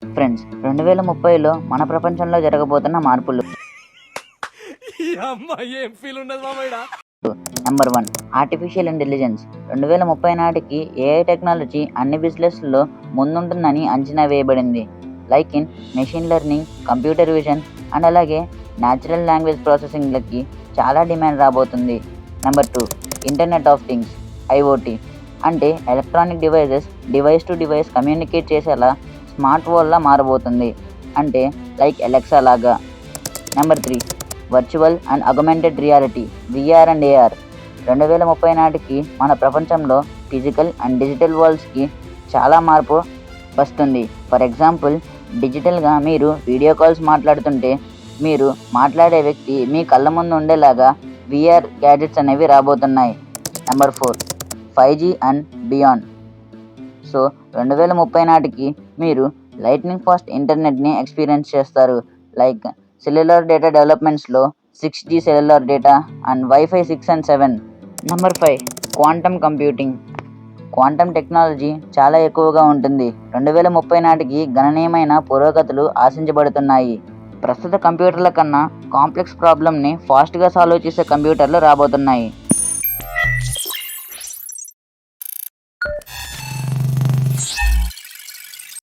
Friends, 2030లో మన ప్రపంచంలో జరగబోతున్న మార్పులు. Number 1, artificial intelligence. 2030 నాటికి ఏఐ టెక్నాలజీ అన్ని బిజినెస్లలో ముందుంటుందని అంచనా వేయబడింది. Like in machine learning, computer vision and అలాగే న్యాచురల్ లాంగ్వేజ్ ప్రాసెసింగ్లకి చాలా డిమాండ్ రాబోతుంది. Number 2, internet of things, IoT. అంటే electronic devices device to device communicate చేసేలా స్మార్ట్ వరల్డ్లా మారబోతుంది. అంటే లైక్ ఎలెక్సా లాగా. Number 3, virtual and augmented reality, VR and AR. 2030 నాటికి మన ప్రపంచంలో ఫిజికల్ అండ్ డిజిటల్ వరల్డ్స్కి చాలా మార్పు వస్తుంది. ఫర్ ఎగ్జాంపుల్, డిజిటల్గా మీరు వీడియో కాల్స్ మాట్లాడుతుంటే మీరు మాట్లాడే వ్యక్తి మీ కళ్ళ ముందు ఉండేలాగా విఆర్ గ్యాడ్జెట్స్ అనేవి రాబోతున్నాయి. Number 4, 5G and beyond. So 2030 నాటికి మీరు లైట్నింగ్ ఫాస్ట్ ఇంటర్నెట్ని ఎక్స్పీరియన్స్ చేస్తారు. లైక్ సెల్యులార్ డేటా డెవలప్మెంట్స్లో 6G cellular data and WiFi 6 and 7. Number 5, quantum computing. Quantum technology చాలా ఎక్కువగా ఉంటుంది. 2030 నాటికి గణనీయమైన పురోగతులు ఆశించబడుతున్నాయి. ప్రస్తుత కంప్యూటర్ల కన్నా కాంప్లెక్స్ ప్రాబ్లమ్ని ఫాస్ట్గా సాల్వ్ చేసే కంప్యూటర్లు రాబోతున్నాయి.